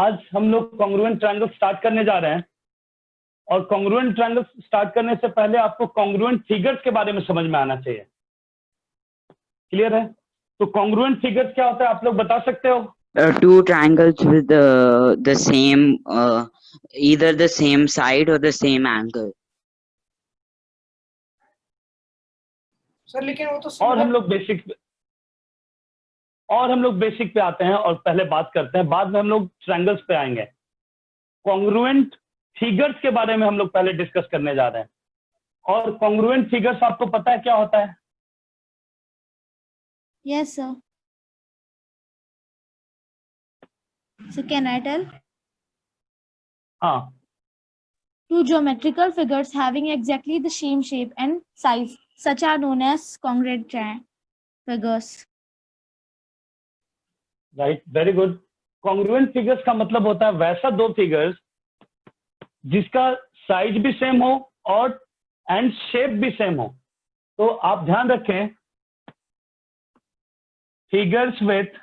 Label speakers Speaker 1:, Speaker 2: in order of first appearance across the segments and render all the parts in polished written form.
Speaker 1: आज हम लोग कॉन्ग्रुएंट ट्रायंगल स्टार्ट करने जा रहे हैं। और कॉन्ग्रुएंट ट्रायंगल स्टार्ट करने से पहले आपको कॉन्ग्रुएंट फिगर्स के बारे में समझ में आना चाहिए। क्लियर है? तो कॉन्ग्रुएंट फिगर्स क्या होता है आप लोग बता सकते हो?
Speaker 2: Two triangles with the same either the same side or the same angle.
Speaker 3: Sir लेकिन वो तो
Speaker 1: और हम लोग बेसिक पे आते हैं और पहले बात करते हैं, बाद में हम लोग ट्रायंगल्स पे आएंगे। कॉन्ग्रुएंट फिगर्स के बारे में हम लोग पहले डिस्कस करने जा रहे हैं। और कॉन्ग्रुएंट फिगर्स आपको पता है क्या होता है?
Speaker 4: Yes, sir. So can I tell?
Speaker 1: हाँ,
Speaker 4: Two geometrical figures having exactly the same shape and size, such are known as congruent figures.
Speaker 1: Right, very good. Congruent figures का मतलब होता है वैसा दो फिगर्स जिसका साइज भी सेम हो और एंड शेप भी सेम हो। तो आप ध्यान रखें, figures with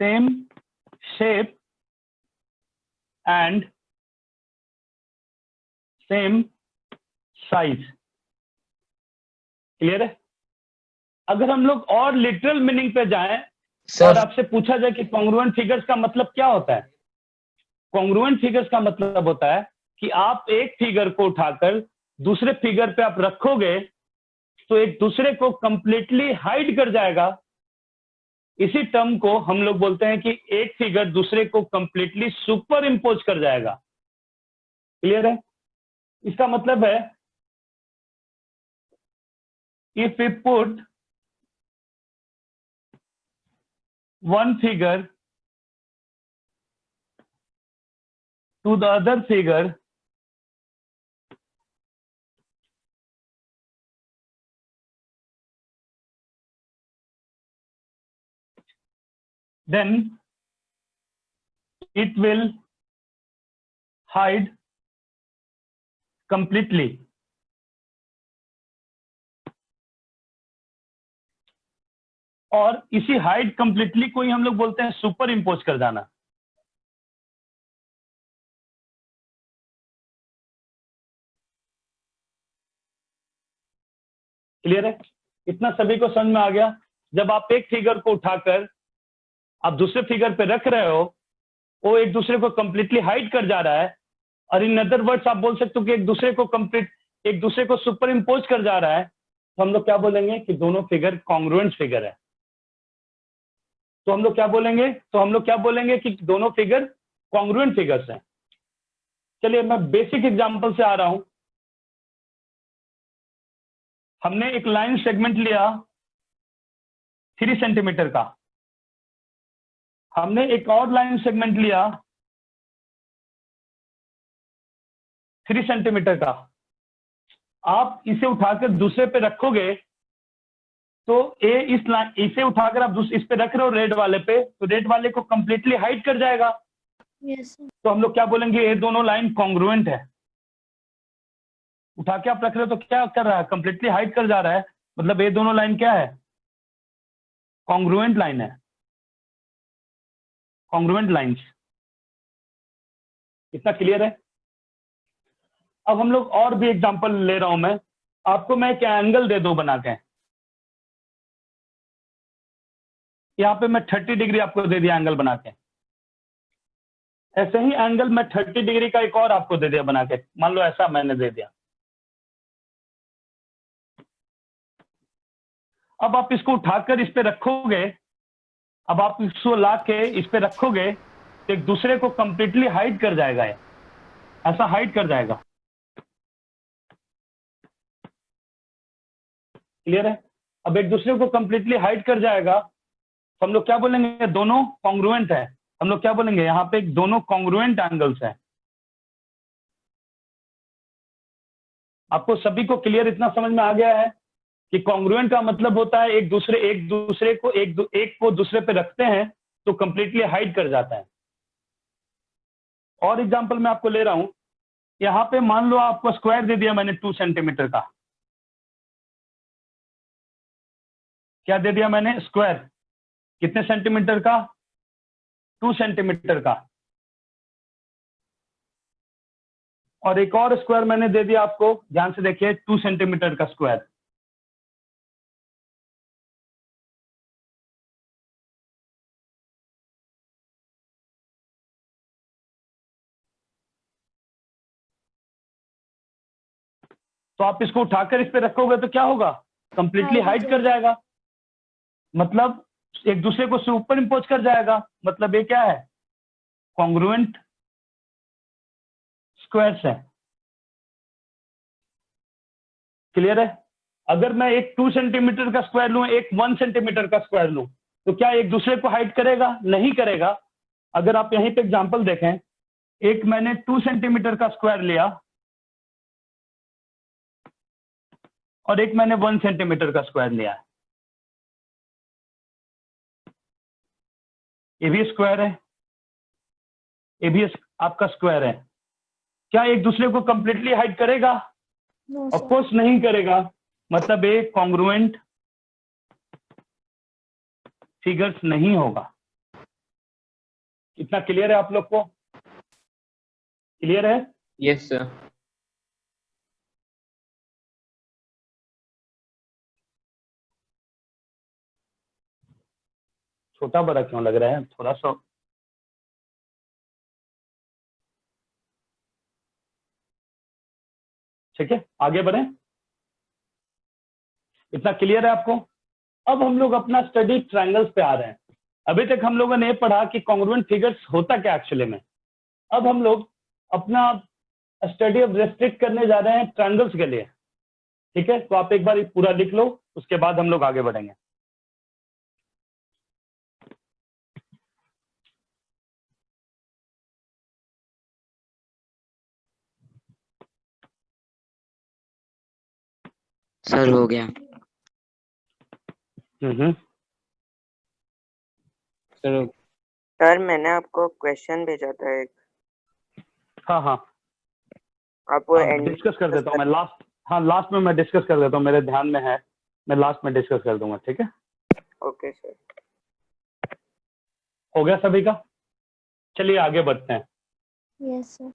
Speaker 1: same shape and same size. Clear है? अगर हम लोग और लिटरल मीनिंग पे जाएं और आपसे पूछा जाए कि कॉन्ग्रुएंट फिगर्स का मतलब क्या होता है, कॉन्ग्रुएंट फिगर्स का मतलब होता है कि आप एक फिगर को उठाकर दूसरे फिगर पे आप रखोगे तो एक दूसरे को कंप्लीटली हाइड कर जाएगा। इसी टर्म को हम लोग बोलते हैं कि एक फिगर दूसरे को कंप्लीटली सुपर इंपोज कर जाएगा। क्लियर है? इसका मतलब है if we put one figure to the other figure, then it will hide completely. और इसी हाइड कंप्लीटली को ही हम लोग बोलते हैं सुपर इंपोज कर जाना। क्लियर है? इतना सभी को समझ में आ गया? जब आप एक फिगर को उठाकर आप दूसरे फिगर पे रख रहे हो, वो एक दूसरे को कंप्लीटली हाइड कर जा रहा है। और इन अदर वर्ड्स आप बोल सकते हो कि एक दूसरे को सुपर इंपोज कर जा रहा है। तो हम लोग क्या बोलेंगे कि दोनों फिगर कॉन्ग्रुएंट फिगर है। तो हम लोग क्या बोलेंगे कि दोनों फिगर कॉन्ग्रुएंट फिगर्स हैं। चलिए मैं बेसिक एग्जांपल से आ रहा हूं। हमने एक लाइन सेगमेंट लिया 3 सेंटीमीटर का, हमने एक और लाइन सेगमेंट लिया 3 सेंटीमीटर का। आप इसे उठाकर दूसरे पे रखोगे तो इसे उठाकर आप इस पे रख रहे हो रेड वाले पे, तो रेड वाले को कंप्लीटली हाइड कर जाएगा।
Speaker 4: Yes, sir.
Speaker 1: तो हम लोग क्या बोलेंगे, ये दोनों लाइन कॉन्ग्रुएंट है। उठा के आप रख रहे हो तो क्या कर रहा है, कंप्लीटली हाइड कर जा रहा है। मतलब ये दोनों लाइन क्या है, कॉन्ग्रुएंट लाइन है, कॉन्ग्रुएंट लाइंस। इतना क्लियर है? अब हम लोग और भी एग्जांपल ले रहा हूं मैं आपको। मैं एक एंगल दे दूं बना के, यहाँ पे मैं 30 डिग्री आपको दे दिया एंगल बना के। ऐसे ही एंगल मैं 30 डिग्री का एक और आपको दे दिया बना के। मान लो ऐसा मैंने दे दिया। अब आप इसको उठाकर इस पे रखोगे, अब आप इसको ला के इस पे रखोगे तो एक दूसरे को कंप्लीटली हाइड कर जाएगा। ये ऐसा हाइड कर जाएगा। क्लियर है? अब एक दूसरे को कंप्लीटली हाइड कर जाएगा तो हम लोग क्या बोलेंगे, दोनों कॉन्ग्रुएंट है। हम लोग क्या बोलेंगे, यहाँ पे दोनों कॉन्ग्रुएंट एंगल्स हैं। आपको सभी को क्लियर इतना समझ में आ गया है कि कॉन्ग्रुएंट का मतलब होता है एक दूसरे को एक को दूसरे पे रखते हैं तो कंप्लीटली हाइड कर जाता है। और एग्जांपल मैं आपको ले रहा हूं। यहाँ पे मान लो आपको स्क्वायर दे दिया मैंने 2 सेंटीमीटर का। क्या दे दिया मैंने, स्क्वायर। कितने सेंटीमीटर का? 2 सेंटीमीटर का। और एक और स्क्वायर मैंने दे दिया आपको, ध्यान से देखिए, 2 सेंटीमीटर का स्क्वायर। तो आप इसको उठाकर इस पे रखोगे तो क्या होगा? कंप्लीटली हाइड कर जाएगा, मतलब एक दूसरे को सुपर इम्पोज कर जाएगा। मतलब ये क्या है? कॉन्ग्रुएंट स्क्वायर्स है। क्लियर है? अगर मैं एक 2 सेंटीमीटर का स्क्वायर लूं, एक 1 सेंटीमीटर का स्क्वायर लूं, तो क्या एक दूसरे को हाइड करेगा? नहीं करेगा। अगर आप यहीं पे एग्जांपल देखें, एक मैंने 2 सेंटीमीटर का स्क्वायर लिया और एक मैंने 1 सेंटीमीटर का स्क्वायर लिया है। ये भी स्क्वायर है, ये भी आपका स्क्वायर है। क्या एक दूसरे को कंप्लीटली हाइड करेगा?
Speaker 4: No,
Speaker 1: ऑफ कोर्स नहीं करेगा। मतलब ये कॉन्ग्रुएंट फिगर्स नहीं होगा। इतना क्लियर है आप लोग को? क्लियर है?
Speaker 5: Yes sir.
Speaker 1: छोटा बड़ा क्यों लग रहा है? थोड़ा सा ठीक है, आगे बढ़े। इतना क्लियर है आपको? अब हम लोग अपना स्टडी ट्रायंगल्स पे आ रहे हैं। अभी तक हम लोगों ने पढ़ा कि कॉन्ग्रुएंट फिगर्स होता क्या एक्चुअली में। अब हम लोग अपना स्टडी अब रेस्ट्रिक्ट करने जा रहे हैं ट्रायंगल्स के लिए। ठीक है, तो आप एक बार पूरा लिख लो, उसके बाद हम लोग आगे बढ़ेंगे।
Speaker 2: सर हो गया।
Speaker 5: सर
Speaker 6: सर मैंने आपको क्वेश्चन भेजा था एक,
Speaker 1: हाँ हाँ,
Speaker 6: आप वो
Speaker 1: मैं
Speaker 6: एंड
Speaker 1: डिस्कस कर देता हूँ। मैं लास्ट में मैं डिस्कस कर देता हूँ, मेरे ध्यान में है, मैं लास्ट में डिस्कस कर दूंगा। ठीक है,
Speaker 6: ओके सर।
Speaker 1: हो गया सभी का? चलिए आगे बढ़ते हैं।
Speaker 4: Yes, sir.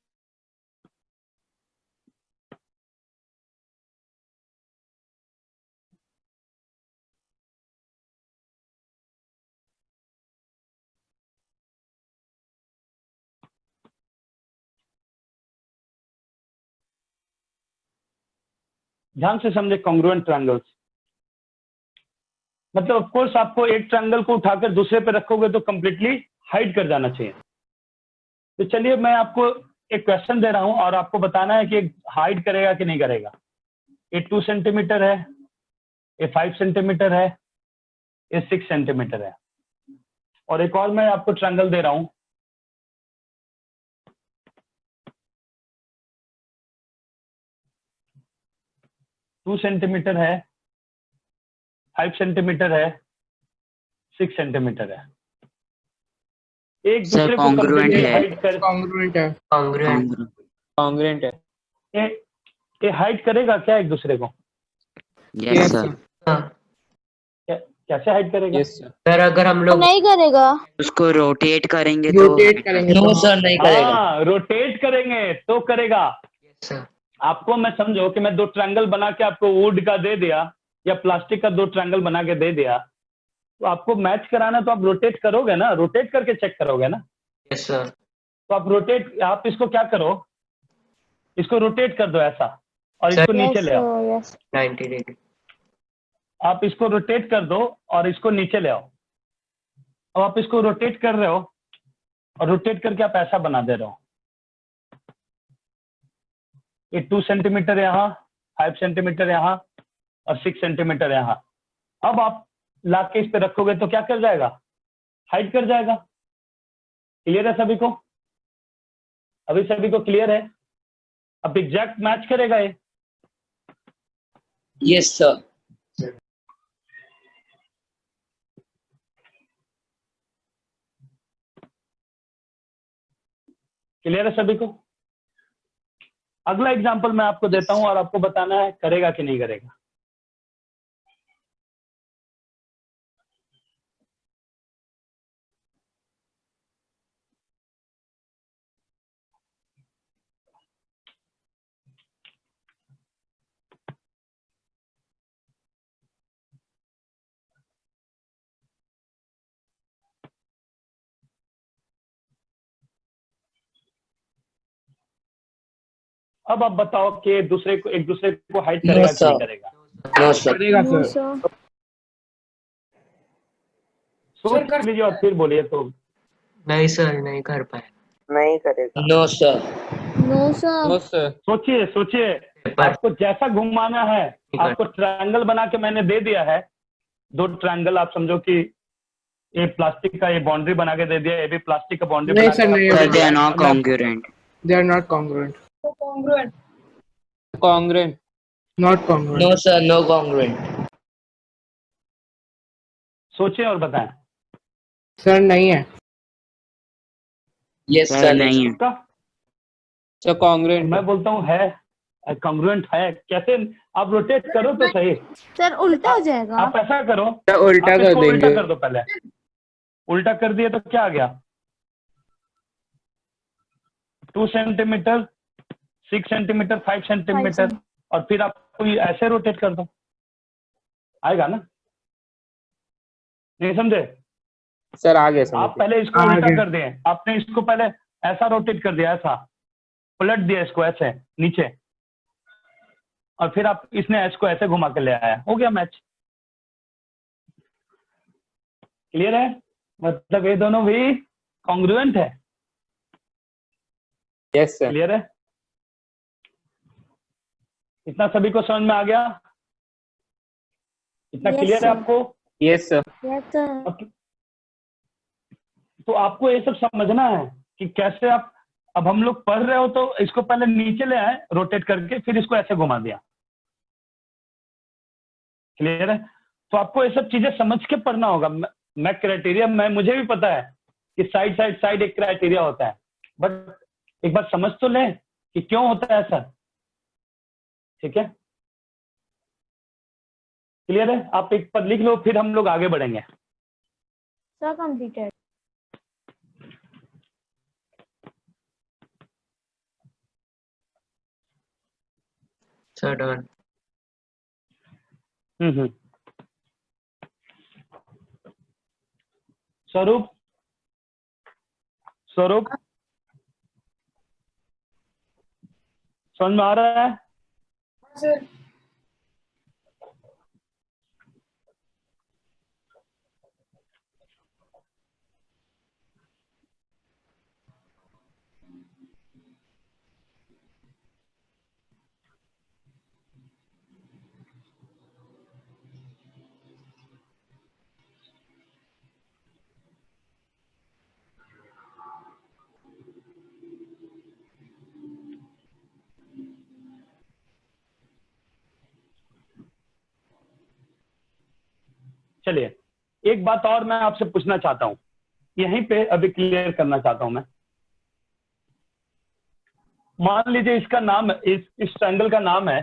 Speaker 1: ध्यान से समझे कॉन्ग्रुएंट ट्रायंगल्स। मतलब ऑफ कोर्स आपको एक ट्रायंगल को उठाकर दूसरे पे रखोगे तो कंप्लीटली हाइड कर जाना चाहिए। तो चलिए मैं आपको एक क्वेश्चन दे रहा हूं और आपको बताना है कि हाइड करेगा कि नहीं करेगा। ये 2 सेंटीमीटर है, ये 5 सेंटीमीटर है, ये 6 सेंटीमीटर है। और एक और मैं आपको ट्रायंगल दे रहा हूं, टू सेंटीमीटर है, 5 सेंटीमीटर है, 6 सेंटीमीटर है। एक
Speaker 2: सर
Speaker 1: दूसरे को
Speaker 2: congruent
Speaker 1: कंप्लीटली
Speaker 2: है।
Speaker 1: हाइड कर,
Speaker 3: कॉन्ग्रुएंट है।
Speaker 5: Congruent
Speaker 2: Congruent.
Speaker 5: है।
Speaker 1: ये हाइड करेगा क्या एक दूसरे को?
Speaker 2: Yes sir.
Speaker 1: कैसे हाइड करेगा?
Speaker 5: Yes sir. सर अगर हम लोग
Speaker 4: नहीं करेगा।
Speaker 2: उसको रोटेट करेंगे तो
Speaker 3: रोटेट करेंगे
Speaker 5: नो सर नहीं करेगा।
Speaker 1: हाँ, रोटेट करेंगे तो करेगा।
Speaker 5: Yes sir.
Speaker 1: आपको मैं समझो कि मैं 2 ट्रायंगल बना के आपको वुड का दे दिया या प्लास्टिक का 2 ट्रायंगल बना के दे दिया, तो आपको मैच कराना तो आप रोटेट करोगे ना, रोटेट करके चेक करोगे ना।
Speaker 5: Yes sir.
Speaker 1: तो आप रोटेट, आप इसको क्या करो, इसको रोटेट कर दो ऐसा और
Speaker 5: सर-
Speaker 1: इसको नीचे ले आओ।
Speaker 4: Yes.
Speaker 5: 90 डिग्री।
Speaker 1: आप इसको रोटेट कर दो और इसको नीचे ले आओ। अब आप इसको रोटेट कर रहे हो और रोटेट करके आप ऐसा बना दे रहे हो। ये 2 सेंटीमीटर यहाँ, 5 सेंटीमीटर यहाँ और 6 सेंटीमीटर यहाँ। अब आप ला के इस पे रखोगे तो क्या कर जाएगा? हाइड कर जाएगा। क्लियर है सभी को? अभी सभी को क्लियर है? अब एग्जैक्ट मैच करेगा ये।
Speaker 5: Yes sir.
Speaker 1: क्लियर है सभी को? अगला एग्जांपल मैं आपको देता हूं और आपको बताना है करेगा कि नहीं करेगा। अब आप बताओ कि एक दूसरे को हाइड
Speaker 5: No,
Speaker 1: करेगा कि नहीं
Speaker 5: sir.
Speaker 1: करेगा?
Speaker 5: No, sir.
Speaker 3: करेगा
Speaker 4: No,
Speaker 3: सर।
Speaker 4: sir.
Speaker 1: सोच
Speaker 3: कर
Speaker 1: लीजिए और फिर बोलिए तो।
Speaker 5: नहीं सर, नहीं कर पाए।
Speaker 6: नहीं करेगा।
Speaker 5: No, sir.
Speaker 4: No, sir.
Speaker 3: No sir.
Speaker 1: सोचिए सोचिए,
Speaker 5: पेपर
Speaker 1: आपको जैसा घुमाना है, आपको ट्रायंगल बना के मैंने दे दिया है। 2 ट्रायंगल आप समझो कि ये प्लास्टिक का ये बाउंड्री बना के दे दिया, ये भी प्लास्टिक का बाउंड्री
Speaker 3: नहीं
Speaker 1: बना
Speaker 3: सर,
Speaker 1: के
Speaker 3: नहीं
Speaker 1: आपको
Speaker 2: Sir,
Speaker 1: दे
Speaker 2: they
Speaker 1: दिया
Speaker 2: are
Speaker 1: है।
Speaker 2: not
Speaker 1: अब मैं
Speaker 2: congruent.
Speaker 3: They are not congruent.
Speaker 7: congruent.
Speaker 3: Not congruent.
Speaker 5: No, sir. No congruent.
Speaker 1: सोचिए और बताएं।
Speaker 3: सर नहीं है।
Speaker 5: Yes,
Speaker 2: Sir,
Speaker 5: sir.
Speaker 2: नहीं है.
Speaker 1: पक्का?
Speaker 3: Sir congruent.
Speaker 1: मैं बोलता हूँ है, कॉन्ग्रुएंट है। कैसे? आप रोटेट करो तो सही।
Speaker 4: सर उल्टा हो जाएगा।
Speaker 1: आप ऐसा करो,
Speaker 3: सर उल्टा
Speaker 1: आप
Speaker 3: कर
Speaker 1: इसको उल्टा
Speaker 3: देंगे।
Speaker 1: कर दो। पहले उल्टा कर दिए तो क्या आ गया? 2 सेंटीमीटर, 6 सेंटीमीटर, 5 सेंटीमीटर, और फिर आप कोई ऐसे रोटेट कर दो, आएगा ना? नहीं समझे?
Speaker 3: सर आ गया
Speaker 1: आप पहले इसको
Speaker 3: आ
Speaker 1: उल्टा
Speaker 3: गया।
Speaker 1: कर दिए, आपने इसको पहले ऐसा रोटेट कर दिया, ऐसा पलट दिया इसको ऐसे नीचे, और फिर आप इसने इसको ऐसे घुमा के ले आया, हो गया मैच। क्लियर है? मतलब ये दोनों भी कॉन्ग्रुएंट है।
Speaker 3: Yes sir.
Speaker 1: क्लियर है? इतना सभी को समझ में आ गया? इतना
Speaker 4: Yes,
Speaker 1: क्लियर है
Speaker 4: sir.
Speaker 1: आपको?
Speaker 3: Yes sir.
Speaker 4: Yes, sir.
Speaker 1: तो आपको ये सब समझना है कि कैसे आप, अब हम लोग पढ़ रहे हो तो इसको पहले नीचे ले आए रोटेट करके, फिर इसको ऐसे घुमा दिया। क्लियर है? तो आपको ये सब चीजें समझ के पढ़ना होगा। मैं क्राइटेरिया, मुझे भी पता है कि साइड एक क्राइटेरिया होता है, बट एक बार समझ तो लें कि क्यों होता है ऐसा। ठीक है? क्लियर है? आप एक पर लिख लो, फिर हम लोग आगे बढ़ेंगे।
Speaker 4: Sir completed.
Speaker 5: Sir, done.
Speaker 1: स्वरूप, समझ में आ रहा है?
Speaker 7: Sir,
Speaker 1: चलिए, एक बात और मैं आपसे पूछना चाहता हूं, यहीं पे अभी क्लियर करना चाहता हूं मैं। मान लीजिए इसका नाम, इस ट्रायंगल का नाम है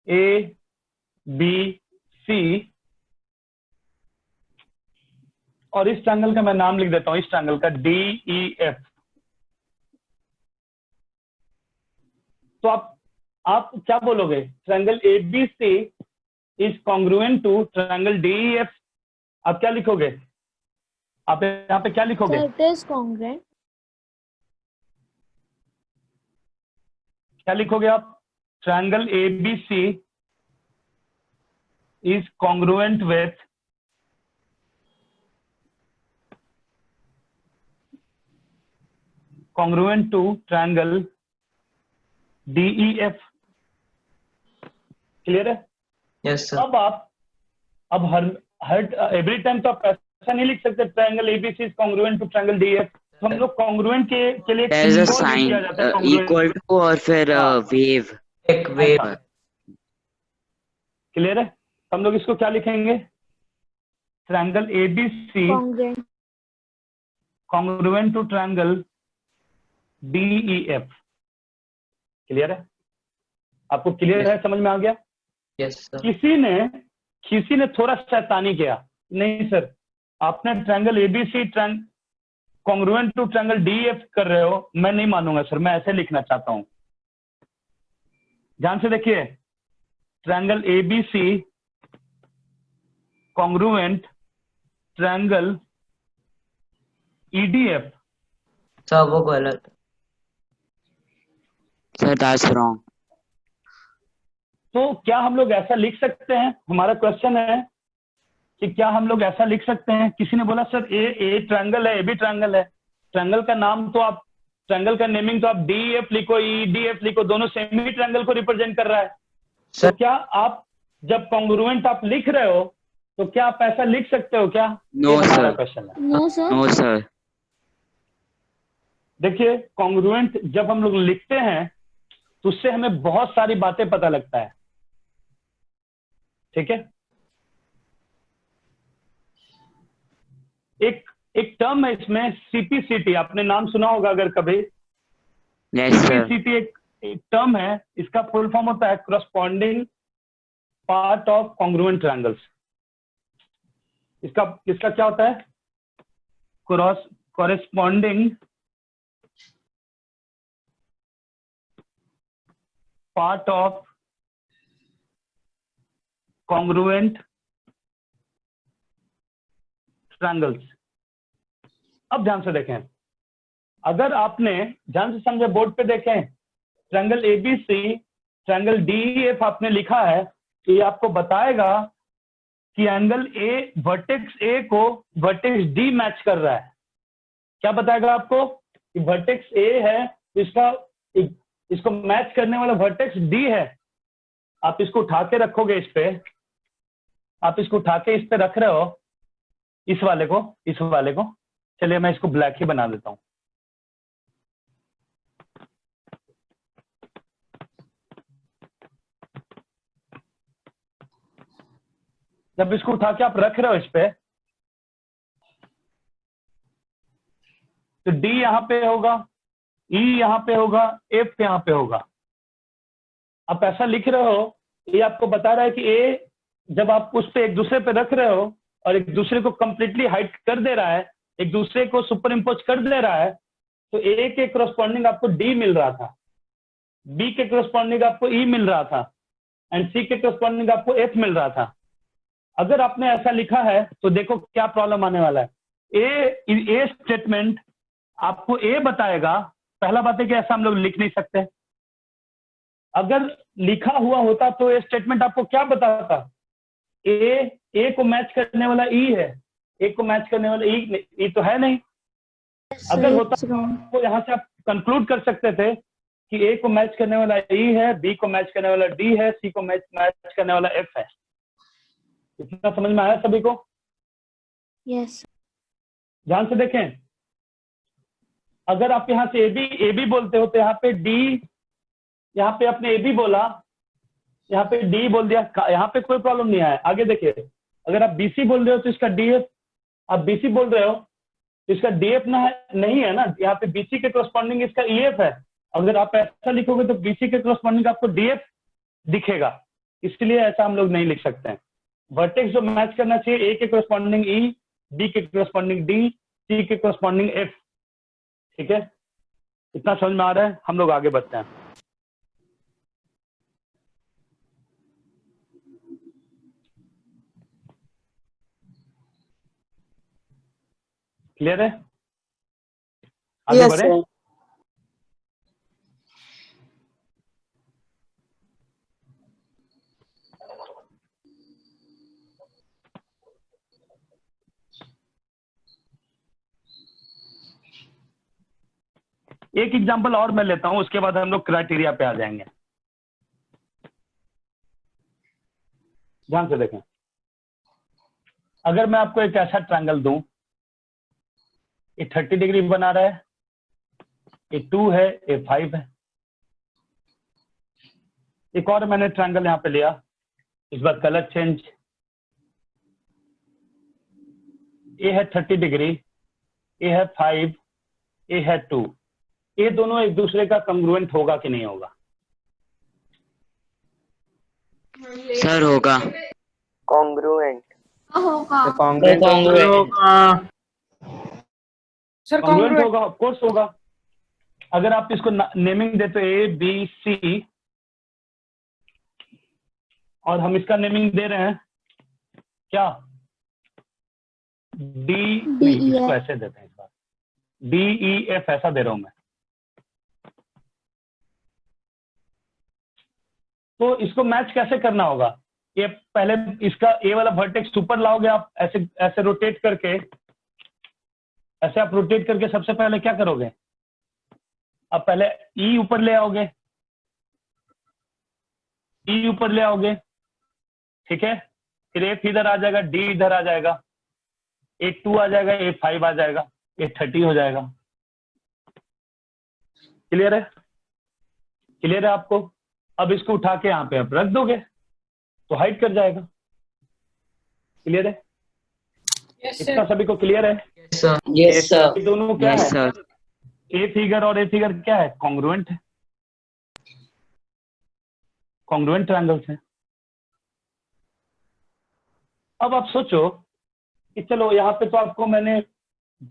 Speaker 1: ABC, और इस ट्रायंगल का मैं नाम लिख देता हूं, इस ट्रायंगल का DEF। तो आप क्या बोलोगे? Triangle ABC is congruent to triangle DEF। आप क्या लिखोगे? आप यहाँ पे क्या लिखोगे?
Speaker 4: Sir, it is congruent.
Speaker 1: क्या लिखोगे आप? Triangle ABC is congruent with congruent to triangle DEF। Clear है?
Speaker 5: Yes, sir.
Speaker 1: अब हर एवरी टाइम तो आप ऐसा नहीं लिख सकते triangle ABC is congruent to triangle DEF। तो हम लोग कॉन्ग्रुएंट के लिए
Speaker 2: There is a
Speaker 1: symbol use
Speaker 2: sign
Speaker 1: किया जाता है congruent।
Speaker 2: equal to और फिर
Speaker 1: हाँ।
Speaker 2: wave.
Speaker 5: एक वेव।
Speaker 1: क्लियर है? हम लोग इसको क्या लिखेंगे? Triangle ABC
Speaker 4: Congruent.
Speaker 1: Congruent to triangle DEF। Clear है? आपको क्लियर है? समझ में आ गया?
Speaker 5: Yes, sir.
Speaker 1: किसी ने थोड़ा शैतानी किया, नहीं सर आपने triangle ABC congruent to triangle DEF कर रहे हो, मैं नहीं मानूंगा सर, मैं ऐसे लिखना चाहता हूं। ध्यान से देखिए, triangle ABC congruent triangle EDF।
Speaker 5: Sir वो गलत।
Speaker 2: Sir, that's wrong.
Speaker 1: तो क्या हम लोग ऐसा लिख सकते हैं, हमारा क्वेश्चन है कि क्या हम लोग ऐसा लिख सकते हैं? किसी ने बोला सर ए ट्रायंगल है, ए भी ट्रायंगल है। ट्रायंगल का नाम तो आप, ट्रायंगल का नेमिंग तो आप डी एफ लिखो, ई डी एफ लिखो, दोनों सेम ही ट्रायंगल को रिप्रेजेंट कर रहा है। तो क्या आप जब कॉन्ग्रुएंट आप लिख रहे हो तो क्या आप ऐसा लिख सकते हो क्या?
Speaker 2: No,
Speaker 1: ये हमारा
Speaker 2: sir.
Speaker 1: क्वेश्चन है।
Speaker 4: No, sir.
Speaker 2: No, sir.
Speaker 1: देखिए, कॉन्ग्रुएंट जब हम लोग लिखते हैं तो उससे हमें बहुत सारी बातें पता लगता है, ठीक है? एक टर्म है इसमें, सीपीसीटी, आपने नाम सुना होगा अगर कभी।
Speaker 2: Yes, sir.
Speaker 1: सीपीसीटी एक टर्म है, इसका फुल फॉर्म होता है corresponding part of congruent triangles. इसका क्या होता है? Corresponding part of congruent triangles. अब ध्यान से देखें, अगर आपने ध्यान से समझे, बोर्ड पे देखें, ट्रायंगल एबीसी, ट्रायंगल डीईएफ आपने लिखा है, तो ये आपको बताएगा कि एंगल ए, वर्टेक्स ए को वर्टेक्स डी मैच कर रहा है। क्या बताएगा आपको? कि वर्टेक्स ए है तो इसको मैच करने वाला वर्टेक्स डी है। आप इसको उठा के रखोगे, इस पे आप इसको उठा के इस पे रख रहे हो, इस वाले को। चलिए मैं इसको ब्लैक ही बना देता हूं। जब इसको उठा के आप रख रहे हो इस पे, तो डी यहां पे होगा, ई यहां पे होगा, एफ यहां पे होगा। आप ऐसा लिख रहे हो, ये आपको बता रहा है कि ए, जब आप उस पे एक दूसरे पे रख रहे हो और एक दूसरे को कंप्लीटली हाइड कर दे रहा है, एक दूसरे को सुपर इम्पोज कर दे रहा है, तो ए के करस्पॉन्डिंग आपको डी मिल रहा था, बी के करस्पॉन्डिंग आपको ई मिल रहा था, एंड सी के करस्पॉन्डिंग आपको एफ मिल रहा था। अगर आपने ऐसा लिखा है तो देखो क्या प्रॉब्लम आने वाला है। ए स्टेटमेंट आपको ए बताएगा। पहला बात है कि ऐसा हम लोग लिख नहीं सकते। अगर लिखा हुआ होता तो ए स्टेटमेंट आपको क्या बताता? ए को मैच करने वाला ई है, ए को मैच करने वाला ई तो है नहीं। अगर होता तो यहां से आप कंक्लूड कर सकते थे कि ए को मैच करने वाला ई है, बी को मैच करने वाला डी है, सी को मैच करने वाला एफ है। इतना समझ में आया सभी को?
Speaker 4: Yes.
Speaker 1: ध्यान से देखें, अगर आप यहाँ से ए बी बोलते हो तो यहाँ पे डी, यहाँ पे आपने ए बी बोला, यहाँ पे डी बोल दिया, यहाँ पे कोई प्रॉब्लम नहीं आया। आगे देखिए, अगर आप बीसी बोल रहे हो तो इसका डीएफ, आप बीसी बोल रहे हो तो इसका डीएफ नहीं है ना, यहाँ पे बीसी के करस्पॉन्डिंग इसका ईएफ है। अगर आप ऐसा लिखोगे तो बीसी के करस्पॉन्डिंग आपको डीएफ दिखेगा, इसलिए ऐसा हम लोग नहीं लिख सकते हैं। वर्टेक्स जो मैच करना चाहिए, ए के करस्पॉन्डिंग ई, बी के करस्पॉन्डिंग डी, सी के करस्पॉन्डिंग एफ। ठीक है, इतना समझ में आ रहा है? हम लोग आगे बढ़ते हैं। क्लियर है? आगे बढ़े? एक एग्जांपल और मैं लेता हूं, उसके बाद हम लोग क्राइटेरिया पे आ जाएंगे। ध्यान से देखें, अगर मैं आपको एक ऐसा ट्रायंगल दूं, ये 30 डिग्री बना रहा है, ये 2 है, ये 5 है। एक और मैंने ट्रायंगल यहां पे लिया, इस बार कलर चेंज, ये है 30 डिग्री, ये है 5, ये है 2। ये दोनों एक दूसरे का कंग्रुएंट होगा कि नहीं होगा?
Speaker 2: सर होगा।
Speaker 6: कॉन्ग्रुएंट।
Speaker 4: होगा।
Speaker 3: कॉन्ग्रुएंट
Speaker 7: सर
Speaker 1: कंग्रुएंट
Speaker 7: कॉन्ग्रुएंट
Speaker 1: होगा, ऑफ कोर्स होगा। अगर आप इसको नेमिंग देते हो ए बी सी, और हम इसका नेमिंग दे रहे हैं क्या, डी, इसको ऐसे देते हैं, इस बार डी ई एफ ऐसा दे रहा हूं मैं। तो इसको मैच कैसे करना होगा? ये पहले इसका ए वाला वर्टेक्स ऊपर लाओगे आप, ऐसे ऐसे रोटेट करके, ऐसे आप रोटेट करके सबसे पहले क्या करोगे? आप पहले ई ऊपर ले आओगे, ई ऊपर ले आओगे, ठीक है। फिर एफ इधर आ जाएगा, डी इधर आ जाएगा, A2 आ जाएगा, A5 आ जाएगा, A30 हो जाएगा। क्लियर है? क्लियर है आपको? अब इसको उठा के यहाँ पे आप रख दोगे तो हाइड कर जाएगा। क्लियर है?
Speaker 7: Yes,
Speaker 1: इतना
Speaker 7: sir.
Speaker 1: सभी को क्लियर है?
Speaker 5: Yes, sir.
Speaker 2: Yes, sir.
Speaker 1: ये दोनों क्या
Speaker 2: Yes,
Speaker 1: है?
Speaker 2: sir.
Speaker 1: ए फिगर और ए फिगर क्या है? कॉन्ग्रुएंट है, कॉन्ग्रुएंट ट्रायंगल्स है। अब आप सोचो कि चलो यहाँ पे तो आपको मैंने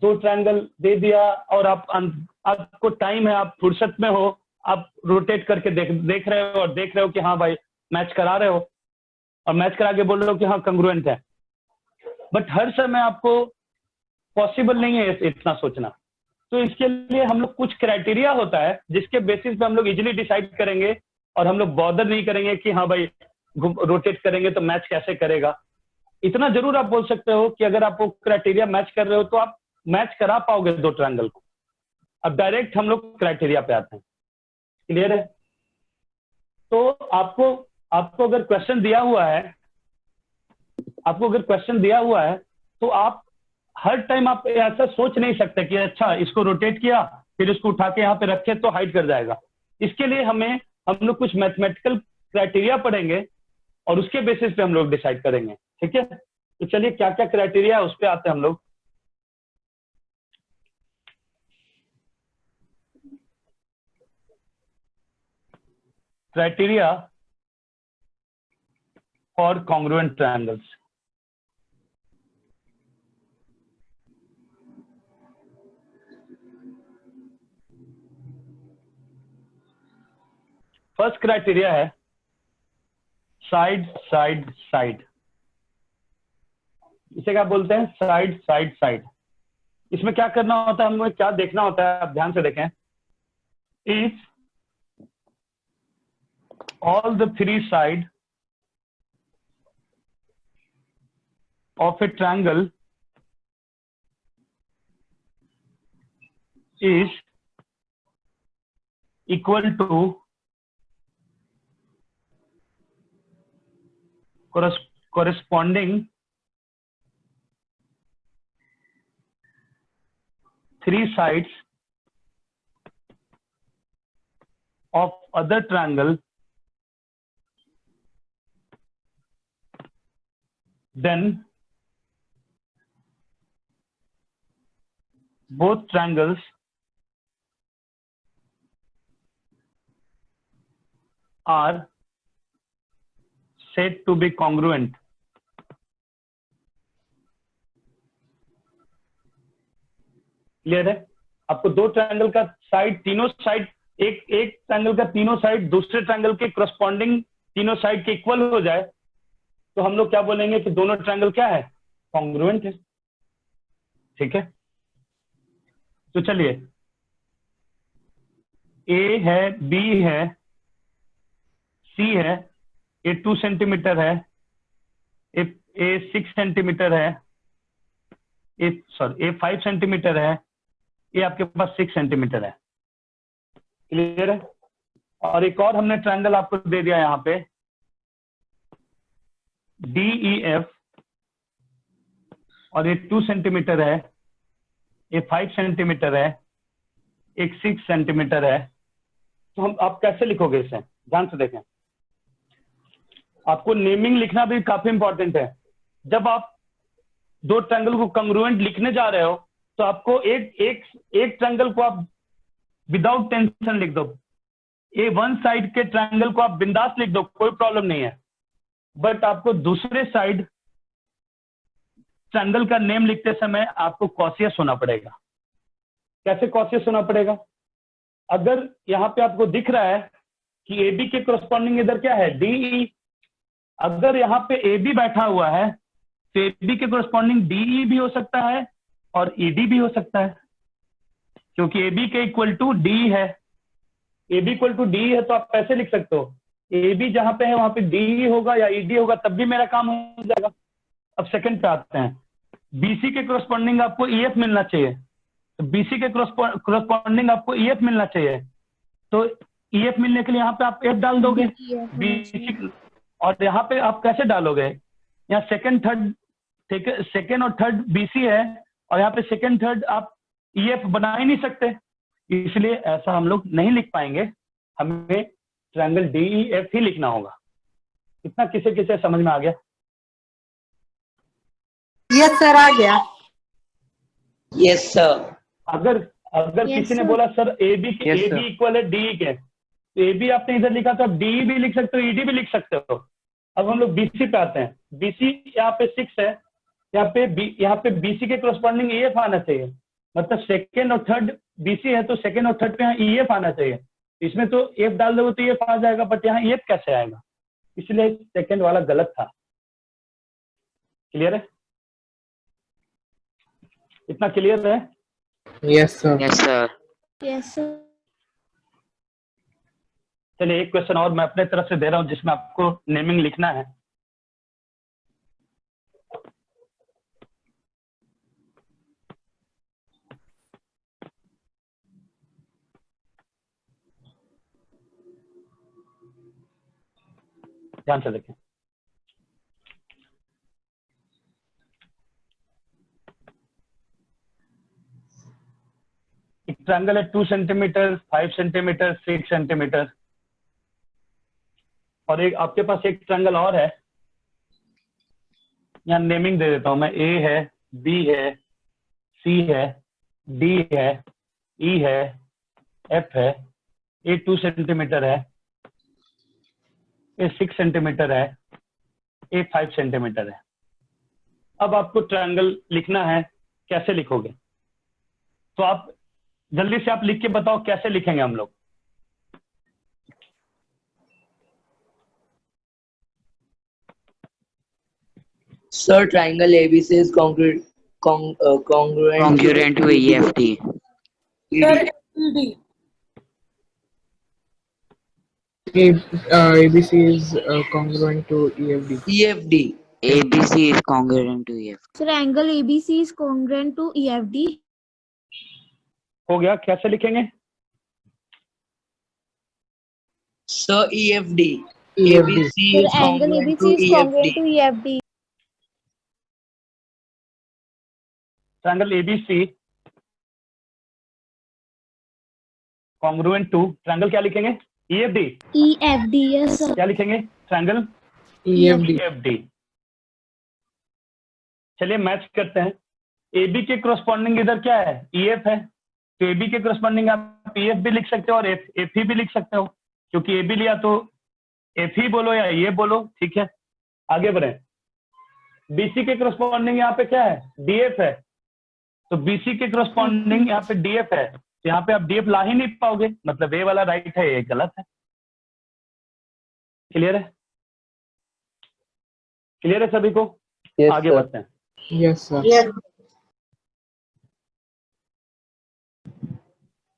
Speaker 1: 2 ट्रायंगल दे दिया और आपको टाइम है, आप फुर्सत में हो, आप रोटेट करके देख रहे हो और देख रहे हो कि हाँ भाई मैच करा रहे हो और मैच करा के बोल रहे हो कि हाँ कंग्रुएंट है। बट हर समय आपको पॉसिबल नहीं है इतना सोचना। तो इसके लिए हम लोग कुछ क्राइटेरिया होता है जिसके बेसिस पे हम लोग इजीली डिसाइड करेंगे और हम लोग बॉदर नहीं करेंगे कि हाँ भाई रोटेट करेंगे तो मैच कैसे करेगा। इतना जरूर आप बोल सकते हो कि अगर आप वो क्राइटेरिया मैच कर रहे हो तो आप मैच करा पाओगे 2 ट्रायंगल को। अब डायरेक्ट हम लोग क्राइटेरिया पे आते हैं। क्लियर है? तो आपको अगर क्वेश्चन दिया हुआ है, तो आप हर टाइम आप ऐसा सोच नहीं सकते कि अच्छा इसको रोटेट किया फिर इसको उठा के यहाँ पे रखे तो हाइड कर जाएगा। इसके लिए हम लोग कुछ मैथमेटिकल क्राइटेरिया पढ़ेंगे और उसके बेसिस पे हम लोग डिसाइड करेंगे। ठीक है? तो चलिए क्या क्या क्राइटेरिया है उस पे आते हैं हम लोग। Criteria for congruent triangles. First criteria है साइड साइड साइड। इसे क्या बोलते हैं? Side side side. इसमें क्या करना होता है, हमें क्या देखना होता है, आप ध्यान से देखें। If all the 3 sides of a triangle is equal to corresponding 3 sides of other triangle, then both triangles are said to be congruent. Clear है? आपको 2 ट्रायंगल का साइड, तीनों साइड, एक ट्रायंगल का तीनों साइड दूसरे ट्रायंगल के करस्पॉन्डिंग तीनों साइड के इक्वल हो जाए तो हम लोग क्या बोलेंगे कि दोनों ट्रायंगल क्या है? कॉन्ग्रुएंट है। ठीक है? तो चलिए, ए है, बी है, सी है, ए 2 सेंटीमीटर है, ए 6 सेंटीमीटर है, ए 5 सेंटीमीटर है, ये आपके पास 6 सेंटीमीटर है। क्लियर है? और एक और हमने ट्रायंगल आपको दे दिया यहाँ पे, DEF, और ये 2 सेंटीमीटर है, ये 5 सेंटीमीटर है, एक 6 सेंटीमीटर है। तो आप कैसे लिखोगे इसे? ध्यान से देखें। आपको नेमिंग लिखना भी काफी इंपॉर्टेंट है। जब आप 2 ट्रायंगल को कंग्रुएंट लिखने जा रहे हो तो आपको एक ट्रायंगल को आप विदाउट टेंशन लिख दो, ये 1 साइड के ट्रायंगल को आप बिंदास लिख दो, कोई प्रॉब्लम नहीं है। बट आपको दूसरे साइड ट्रायंगल का नेम लिखते समय आपको कॉशियस होना पड़ेगा। कैसे कॉशियस होना पड़ेगा? अगर यहाँ पे आपको दिख रहा है कि AB के करस्पॉन्डिंग इधर क्या है? DE। अगर यहाँ पे AB बैठा हुआ है तो AB के करस्पॉन्डिंग DE भी हो सकता है और ED भी हो सकता है, क्योंकि AB के इक्वल टू DE है। AB इक्वल टू DE है तो आप ऐसे लिख सकते हो ए बी जहां पे है वहां पे डी होगा या ईडी होगा, तब भी मेरा काम हो जाएगा। अब सेकंड पे आते हैं, बीसी के करस्पॉन्डिंग आपको ईएफ मिलना चाहिए, तो बीसी के करस्पॉन्डिंग आपको ईएफ मिलना चाहिए, तो ईएफ मिलने के लिए यहाँ पे आप एफ डाल दोगे बीसी, और यहाँ पे आप कैसे डालोगे, यहाँ सेकंड थर्ड, ठीक है, सेकंड और थर्ड बीसी है, और यहाँ पे सेकंड थर्ड आप ईएफ बना ही नहीं सकते, इसलिए ऐसा हम लोग नहीं लिख पाएंगे, हमें ट्रायंगल डीईएफ ही लिखना होगा। इतना किसे किसे समझ में आ गया?
Speaker 7: यस सर, आ गया।
Speaker 5: Yes, sir.
Speaker 1: अगर अगर
Speaker 4: Yes,
Speaker 1: किसी ने
Speaker 4: sir.
Speaker 1: बोला sir A B
Speaker 3: Yes,
Speaker 1: A
Speaker 3: sir.
Speaker 1: B equal है डीई के, तो ए बी आपने इधर लिखा तो आप डीई भी लिख सकते हो, ईडी भी लिख सकते हो। अब हम लोग बीसी पे आते हैं, बीसी यहाँ पे 6 है, यहाँ पे बीसी के करस्पॉन्डिंग ईएफ आना चाहिए, मतलब सेकेंड और थर्ड बीसी है तो सेकेंड और थर्ड पे यहाँ ईएफ आना चाहिए, इसमें तो एफ डाल दोगे तो ईएफ आ जाएगा, बट यहाँ ईएफ कैसे आएगा, इसलिए सेकेंड वाला गलत था। क्लियर है? इतना क्लियर है?
Speaker 3: Yes, sir.
Speaker 2: Yes, sir.
Speaker 4: Yes, sir.
Speaker 1: चलिए एक क्वेश्चन और मैं अपने तरफ से दे रहा हूं जिसमें आपको नेमिंग लिखना है। ध्यान से देखें, एक ट्रायंगल है 2 सेंटीमीटर, 5 सेंटीमीटर, 6 सेंटीमीटर, और एक आपके पास एक ट्रायंगल और है, यहाँ नेमिंग दे देता हूं मैं, ए है, बी है, सी है, डी है, ई है, एफ है, ए 2 सेंटीमीटर है, ए 6 सेंटीमीटर है, ए 5 सेंटीमीटर है। अब आपको ट्रायंगल लिखना है, कैसे लिखोगे? तो आप जल्दी से आप लिख के बताओ कैसे लिखेंगे हम लोग।
Speaker 5: Sir, triangle ABC is congruent
Speaker 2: Congruent to EFD.
Speaker 7: Sir ED।
Speaker 3: ABC is congruent to EFD.
Speaker 5: EFD.
Speaker 2: ABC is congruent to EFD.
Speaker 4: Sir, angle ABC is congruent to EFD.
Speaker 1: हो गया? कैसे लिखेंगे?
Speaker 5: Sir, EFD.
Speaker 3: EFD.
Speaker 5: ABC
Speaker 4: Sir,
Speaker 5: is
Speaker 4: angle
Speaker 5: congruent
Speaker 4: ABC
Speaker 5: to
Speaker 4: is congruent to
Speaker 5: EFD.
Speaker 4: EFD.
Speaker 1: Triangle ABC congruent to triangle क्या लिखेंगे? EFD.
Speaker 4: EFD, yes sir.
Speaker 1: क्या लिखेंगे? Triangle
Speaker 3: EFD.
Speaker 1: EFD. चलिए match करते हैं। एबी के करस्पॉन्डिंग इधर क्या है? ईएफ है, तो एबी के करस्पॉन्डिंग आप ईएफ भी लिख सकते हो और एफ ही भी लिख सकते हो, क्योंकि एबी लिया तो एफ ही बोलो या ये बोलो, ठीक है। आगे बढ़े, बीसी के करस्पॉन्डिंग यहाँ पे क्या है? डीएफ है, तो बीसी के करस्पॉन्डिंग यहाँ पे डीएफ है, तो यहाँ पे आप डीएफ ला ही नहीं पाओगे, मतलब ए वाला राइट है, ये गलत है। क्लियर है? क्लियर है सभी को?
Speaker 6: Yes,
Speaker 1: आगे
Speaker 6: sir.
Speaker 1: बढ़ते हैं।
Speaker 3: Yes, sir.
Speaker 7: Yes.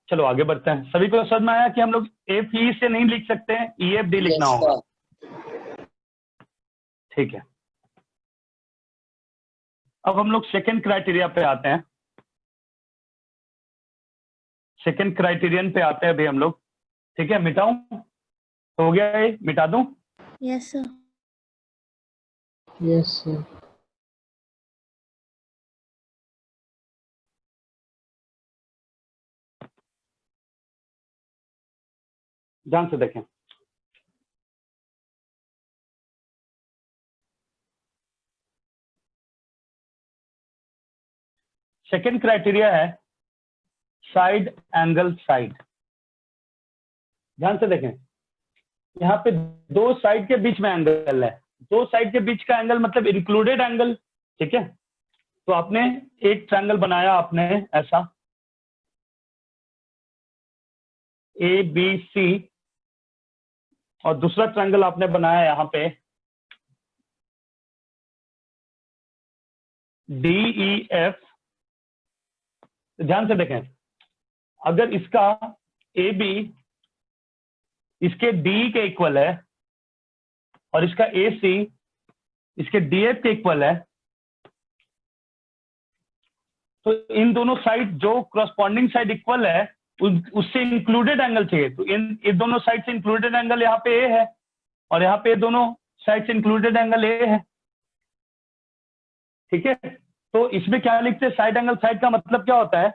Speaker 1: चलो आगे बढ़ते हैं। सभी को समझ में आया कि हम लोग एफ ई से नहीं लिख सकते हैं, ई एफ डी लिखना
Speaker 5: Yes,
Speaker 1: होगा,
Speaker 5: sir.
Speaker 1: ठीक है। अब हम लोग सेकंड क्राइटेरिया पे आते हैं। सेकंड क्राइटेरियन पे आते हैं अभी हम लोग, ठीक है। मिटाऊं? हो गया ये, मिटा दूं?
Speaker 4: Yes sir.
Speaker 3: Yes, sir.
Speaker 1: ध्यान से देखें, सेकंड क्राइटेरिया है साइड एंगल साइड। ध्यान से देखें, यहाँ पे दो साइड के बीच में एंगल है, दो साइड के बीच का एंगल मतलब इंक्लूडेड एंगल, ठीक है। तो आपने एक ट्रायंगल बनाया, आपने ऐसा ए बी सी, और दूसरा ट्रायंगल आपने बनाया यहाँ पे डी ई एफ। ध्यान से देखें, अगर इसका ए बी इसके डी के इक्वल है, और इसका AC इसके DF के इक्वल है, तो इन दोनों साइड जो क्रॉसपॉन्डिंग साइड इक्वल है उससे इंक्लूडेड एंगल चाहिए। तो इन दोनों साइड से इंक्लूडेड एंगल यहाँ पे A है और यहाँ पे दोनों साइड से इंक्लूडेड एंगल A है। ठीक है, तो इसमें क्या लिखते हैं, साइड एंगल साइड का मतलब क्या होता है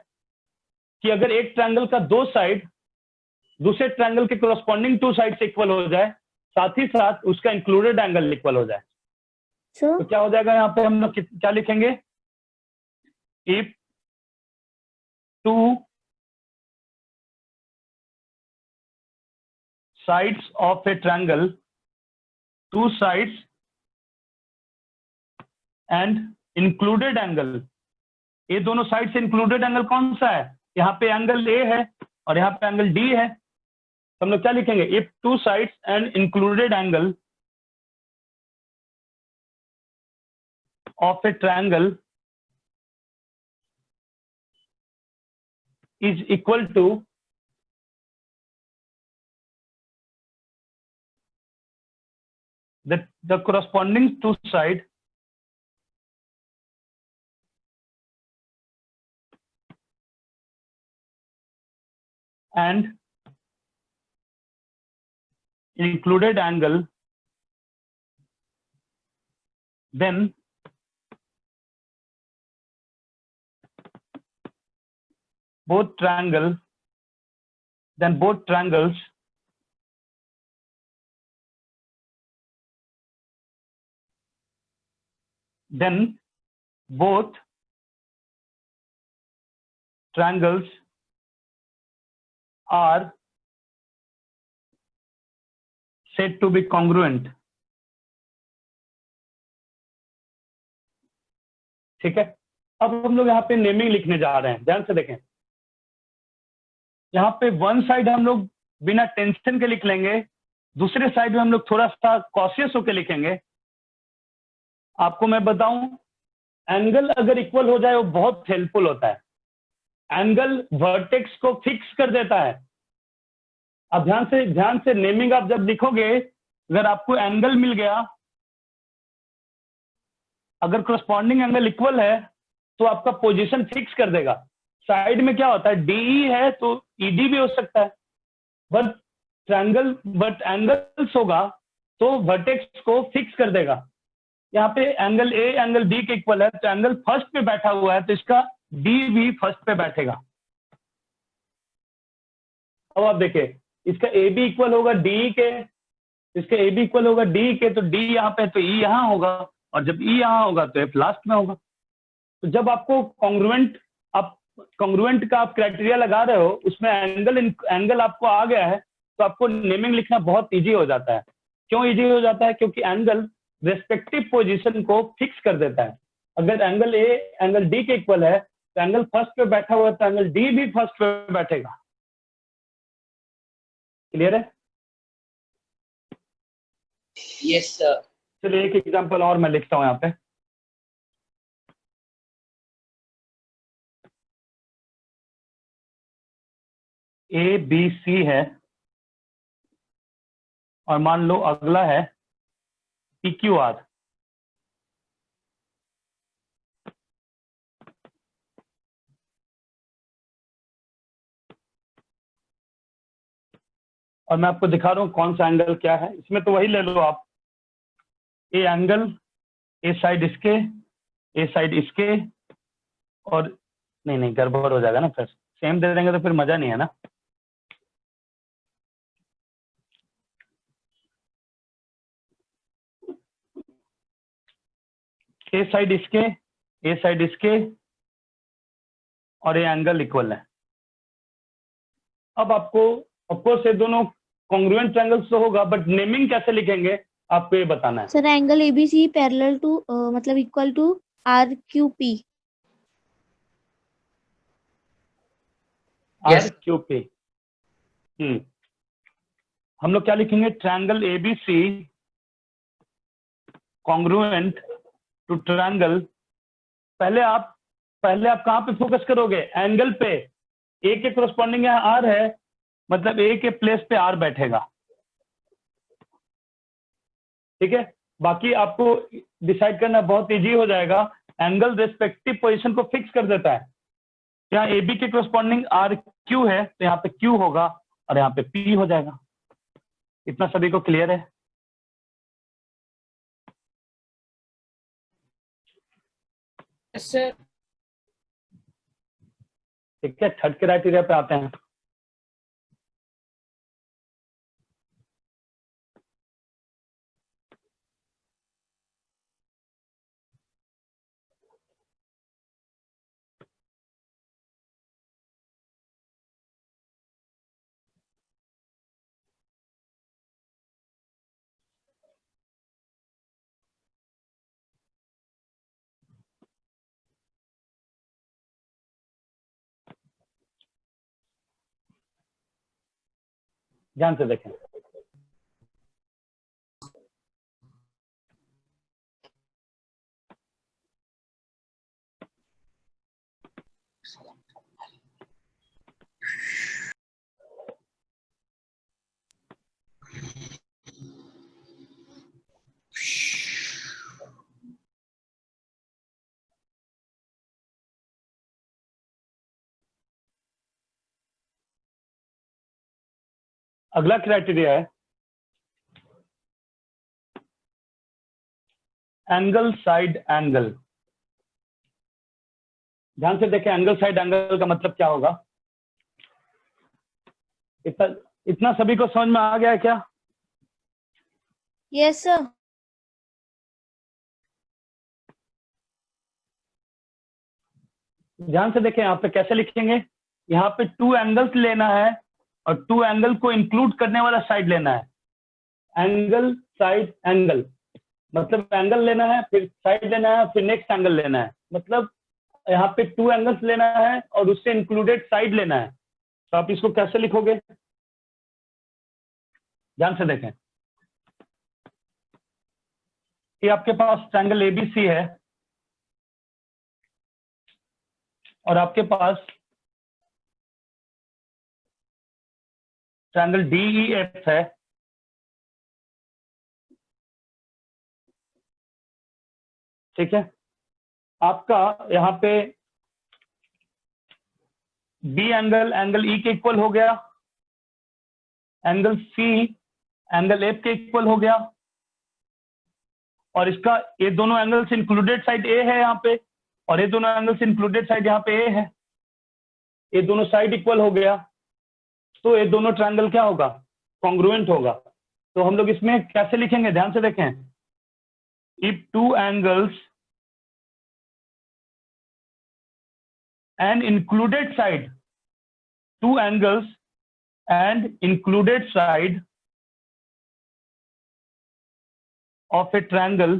Speaker 1: कि अगर एक ट्रायंगल का दो साइड दूसरे ट्रायंगल के करस्पॉन्डिंग टू साइड से इक्वल हो जाए, साथ ही साथ उसका इंक्लूडेड एंगल इक्वल हो जाए, तो क्या हो जाएगा, यहाँ पे हम लोग क्या लिखेंगे, if to sides of a triangle, two sides and included angle, ये दोनों साइड से इंक्लूडेड एंगल कौन सा है, यहाँ पे एंगल A है और यहाँ पे एंगल D है, तो हम लोग क्या लिखेंगे, if two sides and included angle of a triangle is equal to the corresponding two side and included angle, then both triangles are said to be congruent। ठीक है, अब हम लोग यहाँ पे नेमिंग लिखने जा रहे हैं, ध्यान से देखें। यहाँ पे वन साइड हम लोग बिना टेंशन के लिख लेंगे, दूसरे साइड में हम लोग थोड़ा सा कॉशियस होकर लिखेंगे। आपको मैं बताऊं, एंगल अगर इक्वल हो जाए वो बहुत हेल्पफुल होता है, एंगल वर्टेक्स को फिक्स कर देता है। अब ध्यान से नेमिंग आप जब लिखोगे, अगर आपको एंगल मिल गया, अगर करस्पॉन्डिंग एंगल इक्वल है तो आपका पोजीशन फिक्स कर देगा। साइड में क्या होता है, DE है तो ED भी हो सकता है, बट एंगल्स होगा तो वर्टेक्स को फिक्स कर देगा। यहाँ पे एंगल A एंगल D के इक्वल है, तो एंगल फर्स्ट पे बैठा हुआ है तो इसका D भी फर्स्ट पे बैठेगा। अब आप देखिए, इसका AB इक्वल होगा DE के, इसका AB इक्वल होगा DE के, तो D यहाँ पे तो E यहाँ होगा, और जब E यहाँ होगा तो F लास्ट में होगा। तो जब आपको कॉन्ग्रुएंट का आप क्राइटेरिया लगा रहे हो, उसमें एंगल आपको आ गया है, तो आपको नेमिंग लिखना बहुत इजी हो जाता है। क्यों इजी हो जाता है, क्योंकि एंगल रेस्पेक्टिव पोजीशन को फिक्स कर देता है। अगर एंगल A एंगल D के इक्वल है तो एंगल फर्स्ट पे बैठा हुआ है, तो एंगल D भी फर्स्ट पे बैठेगा। क्लियर है?
Speaker 5: Yes, sir.
Speaker 1: चलिए एक एग्जांपल और मैं लिखता हूं यहाँ पे। ABC है और मान लो अगला है PQR। और मैं आपको दिखा रहा हूं कौन सा एंगल क्या है। इसमें तो वही ले लो आप, ए एंगल, ए साइड इसके, ए साइड इसके, और नहीं गड़बड़ हो जाएगा ना, फिर सेम दे देंगे तो फिर मजा नहीं है ना। ए साइड इसके, ए साइड इसके, और ये एंगल इक्वल है। अब आपको ऑफकोर्स ये दोनों कॉन्ग्रुएंट ट्रायंगल्स तो होगा, बट नेमिंग कैसे लिखेंगे आपको ये बताना है।
Speaker 4: Sir angle ABC parallel to मतलब equal to RQP।
Speaker 5: Yes.
Speaker 1: RQP। हम लोग क्या लिखेंगे, triangle ABC congruent to triangle. पहले आप कहाँ पे फोकस करोगे, एंगल पे। A के कोरस्पॉन्डिंग यहाँ R है, मतलब A के प्लेस पे R बैठेगा। ठीक है, बाकी आपको डिसाइड करना बहुत इजी हो जाएगा। एंगल रेस्पेक्टिव पोजीशन को फिक्स कर देता है। यहाँ ए बी के कोरस्पॉन्डिंग आर क्यू है, तो यहाँ पे क्यू होगा और यहाँ पे पी हो जाएगा। इतना सभी को क्लियर है?
Speaker 7: सर
Speaker 1: ठीक है, थर्ड क्राइटेरिया पे आते हैं। ध्यान से देखें। अगला क्राइटेरिया है एंगल साइड एंगल। ध्यान से देखें, एंगल साइड एंगल का मतलब क्या होगा? इतना सभी को समझ में आ गया है क्या?
Speaker 4: Yes, sir.
Speaker 1: ध्यान से देखें, यहाँ पे कैसे लिखेंगे? यहाँ पे टू एंगल्स लेना है और टू एंगल को इंक्लूड करने वाला साइड लेना है। एंगल साइड एंगल मतलब एंगल लेना है, फिर साइड लेना है, फिर नेक्स्ट एंगल लेना है। मतलब यहाँ पे टू एंगल्स लेना है और उससे इंक्लूडेड साइड लेना है। तो आप इसको कैसे लिखोगे? ध्यान से देखें कि आपके पास ट्रायंगल एबीसी है और आपके पास ट्रायंगल डीईएफ है। ठीक है, आपका यहाँ पे बी एंगल एंगल ई के इक्वल हो गया, एंगल सी एंगल एफ के इक्वल हो गया, और इसका ये दोनों एंगल्स इंक्लूडेड साइड ए है यहाँ पे, और ये दोनों एंगल्स इंक्लूडेड साइड यहाँ पे ए है। ये दोनों साइड इक्वल हो गया, तो ये दोनों ट्रायंगल क्या होगा? कॉन्ग्रुएंट होगा। तो हम लोग इसमें कैसे लिखेंगे? ध्यान से देखें, if two angles and included side, two angles and included side of a triangle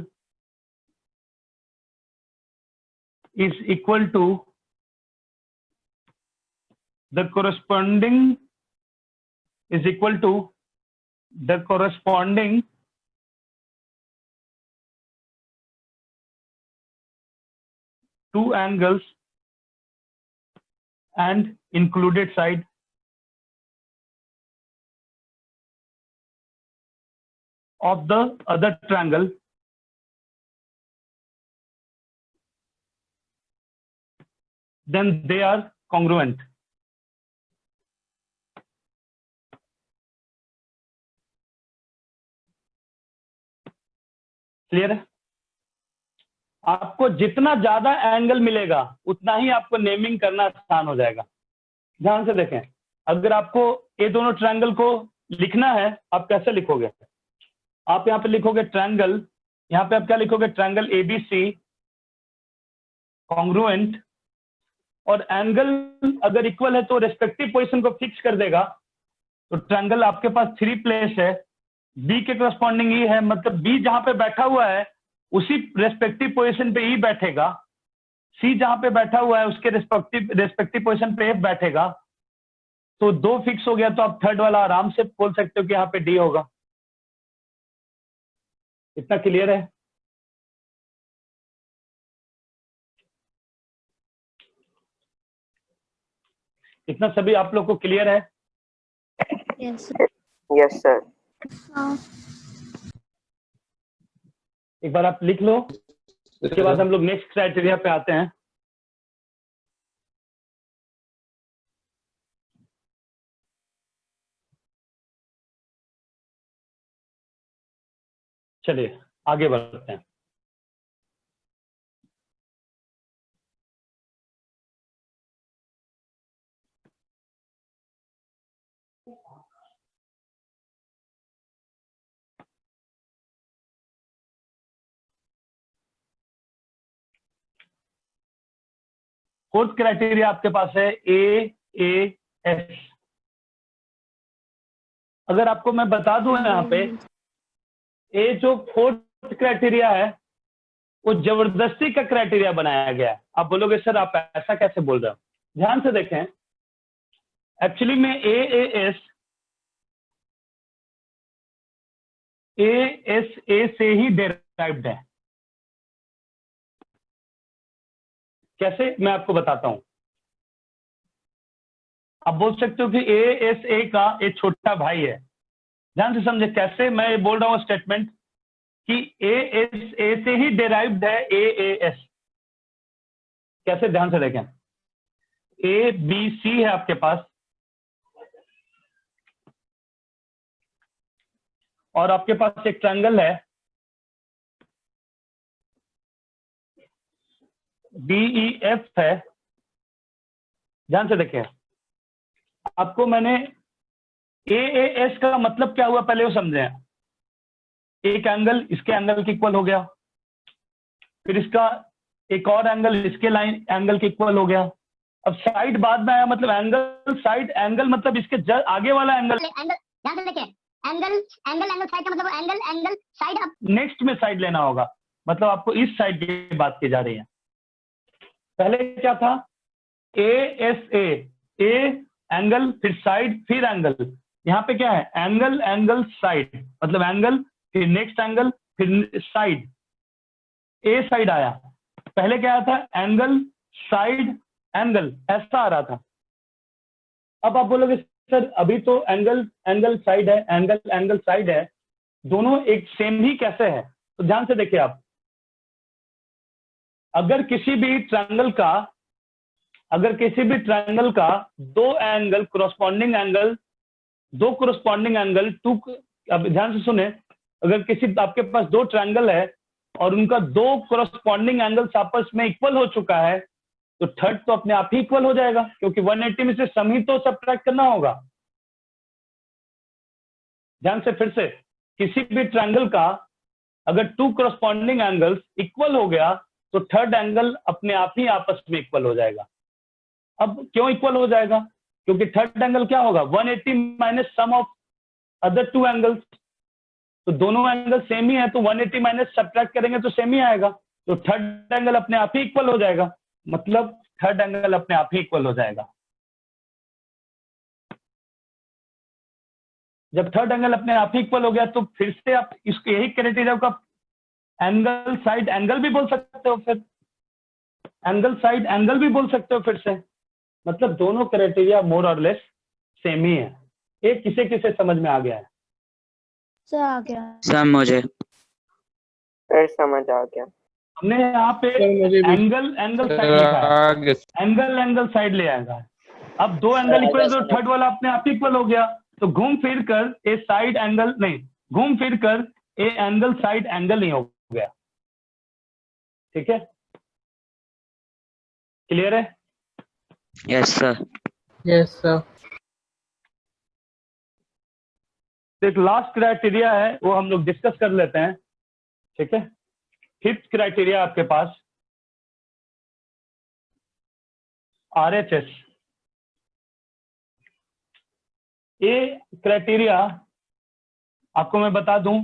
Speaker 1: is equal to the corresponding two angles and included side of the other triangle then they are congruent. Clear है? आपको जितना ज्यादा angle मिलेगा उतना ही आपको naming करना आसान हो जाएगा। ध्यान से देखें, अगर आपको ये दोनों ट्रायंगल को लिखना है, आप कैसे लिखोगे? आप यहाँ पे लिखोगे ट्रायंगल, यहाँ पे आप क्या लिखोगे? ट्रायंगल एबीसी कॉन्ग्रुएंट, और एंगल अगर इक्वल है तो रेस्पेक्टिव पोजीशन को फिक्स कर देगा। तो ट्रायंगल आपके पास थ्री प्लेस है, बी के करस्पॉन्डिंग ई है, मतलब बी जहां पे बैठा हुआ है उसी रेस्पेक्टिव पोजीशन पे ई बैठेगा, सी जहां पे बैठा हुआ है उसके रेस्पेक्टिव पोजीशन पे एफ बैठेगा। तो दो फिक्स हो गया, तो आप थर्ड वाला आराम से बोल सकते हो कि यहाँ पे डी होगा। इतना क्लियर है? इतना सभी आप लोग को क्लियर है?
Speaker 4: Yes.
Speaker 6: Yes, sir.
Speaker 4: Uh,
Speaker 1: एक बार आप लिख लो, उसके बाद हम लोग नेक्स्ट क्राइटेरिया पे आते हैं। चलिए आगे बढ़ते हैं। फोर्थ क्राइटेरिया आपके पास है AAS। अगर आपको मैं बता दूं यहाँ पे, ए जो फोर्थ क्राइटेरिया है वो जबरदस्ती का क्राइटेरिया बनाया गया है। आप बोलोगे सर आप ऐसा कैसे बोल रहे हो? ध्यान से देखें, एक्चुअली में ASA से ही डेराइव्ड है। कैसे, मैं आपको बताता हूं। आप बोल सकते हो कि ASA का एक छोटा भाई है। ध्यान से समझे कैसे मैं ये बोल रहा हूं स्टेटमेंट कि ASA से ही डेराइव्ड है AAS। कैसे, ध्यान से देखें। ABC है आपके पास, और आपके पास एक ट्रायंगल है DEF है। ध्यान से देखें, आपको मैंने AAS का मतलब क्या हुआ पहले वो समझे। एक एंगल इसके एंगल के इक्वल हो गया, फिर इसका एक और एंगल इसके लाइन एंगल के इक्वल हो गया। अब साइड बाद में आया, मतलब एंगल साइड एंगल मतलब इसके आगे वाला एंगल।
Speaker 8: ध्यान से देखिए, एंगल एंगल एंगल साइड का मतलब एंगल एंगल साइड अब
Speaker 1: नेक्स्ट में साइड लेना होगा, मतलब आपको इस साइड की बात की जा रही है। पहले क्या था, ASA, ए एंगल फिर साइड फिर एंगल। यहाँ पे क्या है, एंगल एंगल साइड, मतलब एंगल फिर नेक्स्ट एंगल फिर साइड, ए साइड आया। पहले क्या आया था, एंगल साइड एंगल, ऐसा आ रहा था। अब आप बोलोगे सर अभी तो एंगल एंगल साइड है, एंगल एंगल साइड है, दोनों एक सेम ही कैसे है? तो ध्यान से देखिए आप, अगर किसी भी ट्रायंगल का दो एंगल कोरस्पॉन्डिंग एंगल टू, अब ध्यान से सुने, अगर किसी आपके पास दो ट्रायंगल है और उनका दो कोरस्पॉन्डिंग एंगल्स आपस में इक्वल हो चुका है, तो थर्ड तो अपने आप ही इक्वल हो जाएगा, क्योंकि 180 में से सम ही तो सब्ट्रैक्ट करना होगा। ध्यान से फिर से, किसी भी ट्रायंगल का अगर टू कोरस्पॉन्डिंग एंगल्स इक्वल हो गया तो थर्ड एंगल अपने आप ही आपस में इक्वल हो जाएगा। अब क्यों इक्वल हो जाएगा? क्योंकि थर्ड एंगल क्या होगा, 180 minus sum of other two angles. तो दोनों एंगल सेम ही है, तो 180 माइनस सब्ट्रैक्ट करेंगे तो सेम ही आएगा, तो थर्ड एंगल अपने आप ही इक्वल हो जाएगा, मतलब थर्ड एंगल अपने आप ही इक्वल हो जाएगा। जब थर्ड एंगल अपने आप ही इक्वल हो गया तो फिर से आप इसके यही क्राइटेरिया का एंगल साइड एंगल भी बोल सकते हो, फिर एंगल साइड एंगल भी बोल सकते हो फिर से, मतलब दोनों क्राइटेरिया मोर और लेस सेम ही है। एक किसे किसे समझ में आ गया है?
Speaker 4: सर आ गया।
Speaker 2: सर मुझे
Speaker 6: सर समझ आ गया।
Speaker 1: हमने यहाँ पे
Speaker 3: सर मुझे भी।
Speaker 1: एंगल एंगल साइड लिखा है, एंगल एंगल साइड ले आएगा। अब दो एंगल इक्वल तो थर्ड वाला अपने आप इक्वल हो गया, तो घूम फिर कर ए साइड एंगल नहीं, घूम फिर कर ए एंगल साइड एंगल नहीं हो गया। ठीक है, क्लियर है?
Speaker 2: Yes sir.
Speaker 3: Yes, sir.
Speaker 1: एक लास्ट क्राइटेरिया है, वो हम लोग डिस्कस कर लेते हैं। ठीक है, फिफ्थ क्राइटेरिया आपके पास RHS। ये क्राइटेरिया आपको मैं बता दूं,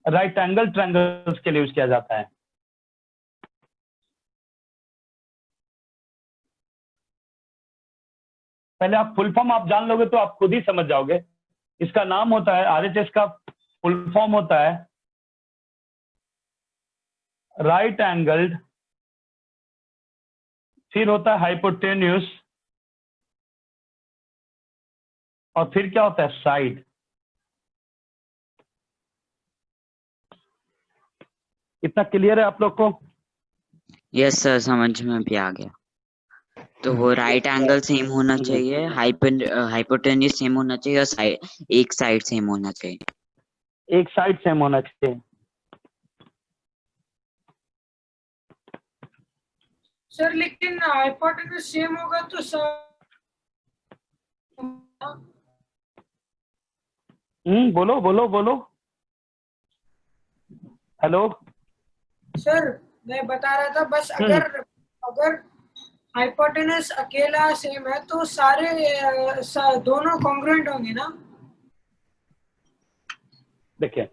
Speaker 1: राइट एंगल ट्रायंगल्स के लिए यूज किया जाता है। पहले आप फुल फॉर्म आप जान लोगे तो आप खुद ही समझ जाओगे। इसका नाम होता है, RHS का फुल फॉर्म होता है राइट एंगल्ड, फिर होता है हाइपोटेन्यूस, और फिर क्या होता है, साइड। इतना क्लियर है आप लोग को?
Speaker 2: यस सर, समझ में भी आ गया। तो वो राइट एंगल सेम होना चाहिए, हाइपोटेन्यूज सेम होना चाहिए और एक साइड सेम होना चाहिए।
Speaker 1: एक साइड सेम होना चाहिए।
Speaker 7: सर लेकिन हाइपोटेन्यूज सेम होगा तो
Speaker 1: बोलो बोलो बोलो। हेलो।
Speaker 7: सर मैं बता रहा था बस अगर अगर हाइपोटेन्यूज अकेला सेम है तो सारे दोनों कॉन्ग्रुएंट होंगे ना?
Speaker 1: देखिए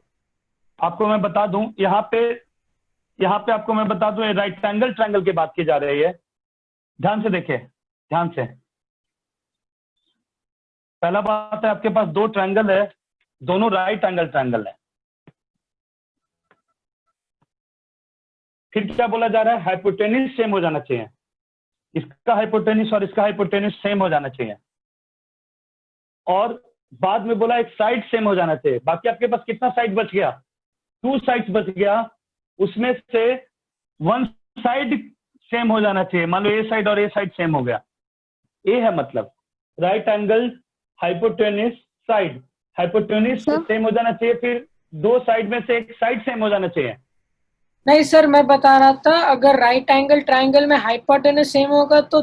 Speaker 1: आपको मैं बता दूं, यहाँ पे आपको मैं बता दूं, राइट एंगल ट्रायंगल की बात की जा रही है। ध्यान से देखिए, ध्यान से। पहला बात है, आपके पास दो ट्रायंगल है, दोनों राइट एंगल ट्रायंगल है। फिर क्या बोला जा रहा है? हाइपोटेन्यूज सेम हो जाना चाहिए। इसका हाइपोटेन्यूज और इसका हाइपोटेन्यूज सेम हो जाना चाहिए। और बाद में बोला एक साइड सेम हो जाना चाहिए। बाकी आपके पास कितना साइड बच गया? 2 साइड्स बच गया। उसमें से 1 साइड सेम हो जाना चाहिए। मान लो ए साइड और ए साइड सेम हो गया। ए है मतलब right angle hypotenuse side, hypotenuse same हो जाना चाहिए। फिर 2 साइड में से एक साइड सेम हो जाना चाहिए।
Speaker 7: नहीं सर, मैं बता रहा था अगर राइट एंगल ट्रायंगल में हाइपोटेन्यूज सेम होगा तो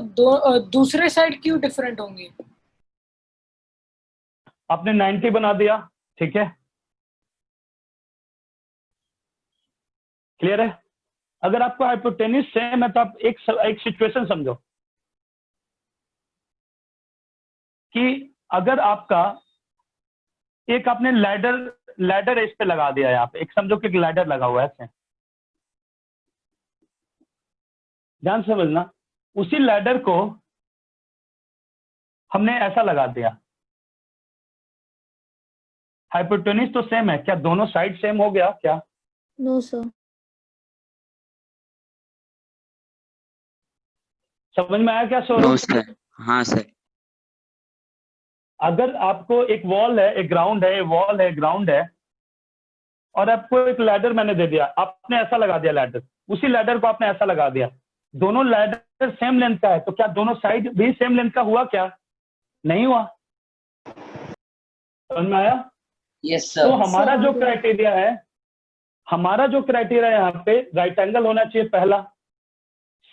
Speaker 7: दूसरे साइड क्यों डिफरेंट होंगे?
Speaker 1: आपने 90 बना दिया, ठीक है, क्लियर है। अगर आपको हाइपोटेन्यूज सेम है तो आप एक सिचुएशन समझो कि अगर आपका एक आपने लैडर इस पे लगा दिया है, यहाँ पे एक समझो कि एक लैडर लगा हुआ है ऐसे, ध्यान से समझना। उसी लैडर को हमने ऐसा लगा दिया, हाइपोटेन्यूज तो सेम है, क्या दोनों साइड सेम हो गया क्या?
Speaker 4: No, sir.
Speaker 1: समझ में आया क्या
Speaker 2: नो
Speaker 1: सौरभ?
Speaker 2: सर। हाँ सर।
Speaker 1: अगर आपको एक वॉल है, एक ग्राउंड है, वॉल है, ग्राउंड है, और आपको एक लैडर मैंने दे दिया, आपने ऐसा लगा दिया लैडर, उसी लैडर को आपने ऐसा लगा दिया, दोनों लैडर सेम लेंथ का है, तो क्या दोनों साइड भी सेम लेंथ का हुआ क्या? नहीं हुआ। समझ में आया?
Speaker 5: Yes,
Speaker 1: तो
Speaker 5: sir.
Speaker 1: हमारा जो क्राइटेरिया है, हमारा जो क्राइटेरिया यहाँ पे राइट एंगल होना चाहिए पहला।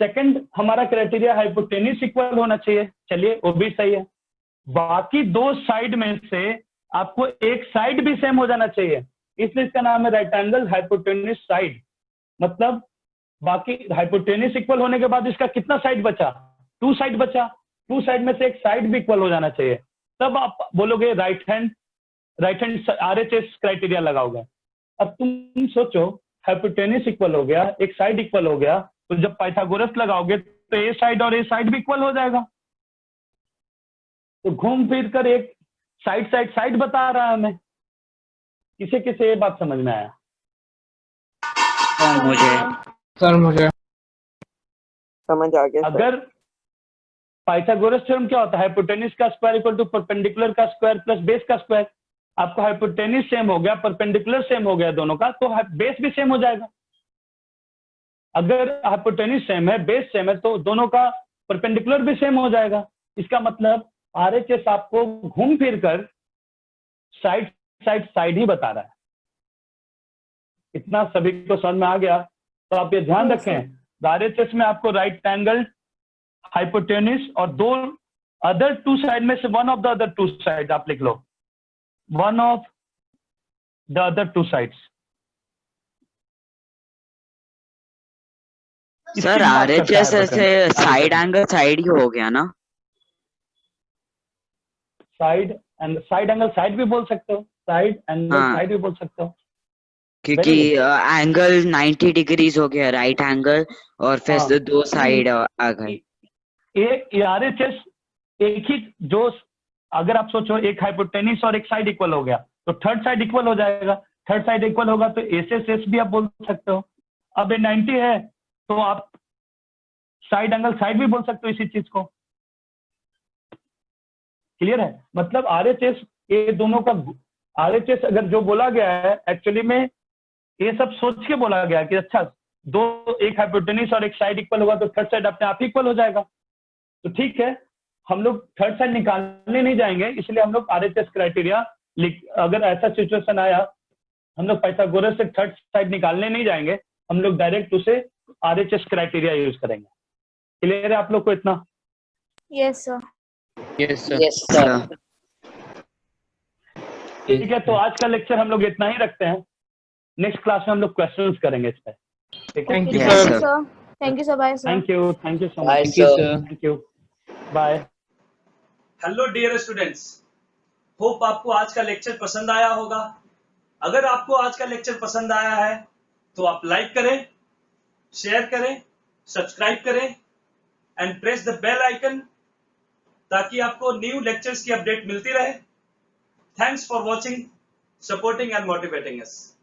Speaker 1: सेकंड हमारा क्राइटेरिया हाइपोटेन्यूज इक्वल होना चाहिए, चलिए वो भी सही है। बाकी 2 साइड में से आपको एक साइड भी सेम हो जाना चाहिए, इसलिए इसका नाम है राइट एंगल हाइपोटेन्यूज साइड। मतलब बाकी हाइपोटेन्यूज इक्वल होने के बाद इसका कितना साइड बचा? 2 साइड बचा। 2 साइड में से एक साइड भी इक्वल हो जाना चाहिए, तब आप बोलोगे राइट हैंड RHS क्राइटेरिया लगाओगे। अब तुम सोचो, हाइपोटेन्यूज इक्वल हो गया, एक साइड इक्वल हो गया, तो जब पाइथागोरस लगाओगे तो ए साइड और ए साइड भी इक्वल हो जाएगा। तो घूम फिर कर एक साइड बता रहा है हमें। किसे किसे ये बात समझ में आया?
Speaker 3: सर मुझे
Speaker 6: समझ आ गया सर।
Speaker 1: अगर पाइथागोरस थ्योरम क्या होता है? हाइपोटेन्यूज का स्क्वायर इक्वल टू परपेंडिकुलर का स्क्वायर प्लस बेस का स्क्वायर। आपको हाइपोटेन्यूज सेम हो गया, परपेंडिकुलर सेम हो गया दोनों का, तो बेस भी सेम हो जाएगा। अगर हाइपोटेन्यूज सेम है, बेस सेम है, तो दोनों का परपेंडिकुलर भी सेम हो जाएगा। इसका मतलब RHS आपको घूम फिर कर साइड ही बता रहा है। इतना सभी को समझ में आ गया? तो आप ये ध्यान रखें, RHS में आपको राइट एंगल हाइपोटेन्यूज और 2 अदर 2 साइड में से one of the other 2 side आप लिख लो, one of the other 2 sides.
Speaker 2: Sir RHS ऐसे साइड एंगल साइड ही हो गया ना?
Speaker 1: साइड एंगल साइड भी बोल सकते हो, साइड एंगल
Speaker 2: हाँ।
Speaker 1: साइड भी बोल सकते हो,
Speaker 2: क्योंकि एंगल 90 डिग्रीज हो गया राइट एंगल, और फिर
Speaker 1: हाँ।
Speaker 2: 2 साइड आ गए।
Speaker 1: एक RHS एक ही, जो अगर आप सोचो एक हाइपोटेन्यूज और एक साइड इक्वल हो गया तो थर्ड साइड इक्वल हो जाएगा। थर्ड साइड इक्वल होगा तो एस भी आप बोल सकते हो। अब ये 90 है तो आप साइड एंगल साइड भी बोल सकते हो इसी चीज को। क्लियर है? मतलब RHS ये दोनों का, RHS अगर जो बोला गया है एक्चुअली में ये सब सोच के बोला गया कि अच्छा दो, एक हाइपोटेन्यूज और एक साइड इक्वल होगा तो थर्ड साइड अपने आप इक्वल हो जाएगा। तो ठीक है, हम लोग थर्ड साइड निकालने नहीं जाएंगे, इसलिए हम लोग RHS क्राइटेरिया अगर ऐसा सिचुएशन आया, हम लोग पाइथागोरस से थर्ड साइड निकालने नहीं जाएंगे, हम लोग डायरेक्ट उसे RHS क्राइटेरिया यूज करेंगे। क्लियर है आप लोग को इतना?
Speaker 4: Yes, sir.
Speaker 3: Yes, sir.
Speaker 5: Yes, sir.
Speaker 1: ठीक है, तो आज का लेक्चर हम लोग इतना ही रखते हैं। नेक्स्ट क्लास में हम लोग क्वेश्चंस करेंगे इस पे। ठीक है,
Speaker 3: Thank you,
Speaker 2: Yes,
Speaker 3: sir.
Speaker 2: sir.
Speaker 4: Thank you, sir. Bye, sir.
Speaker 1: Thank you so
Speaker 5: Bye,
Speaker 1: much,
Speaker 3: Thank you,
Speaker 5: sir.
Speaker 3: sir.
Speaker 1: Thank you, bye.
Speaker 9: Hello dear students, hope आपको आज का लेक्चर पसंद आया होगा। अगर आपको आज का लेक्चर पसंद आया है तो आप लाइक करें, शेयर करें, सब्सक्राइब करें and press the bell icon ताकि आपको न्यू लेक्चर्स की अपडेट मिलती रहे। Thanks for watching, supporting and motivating us.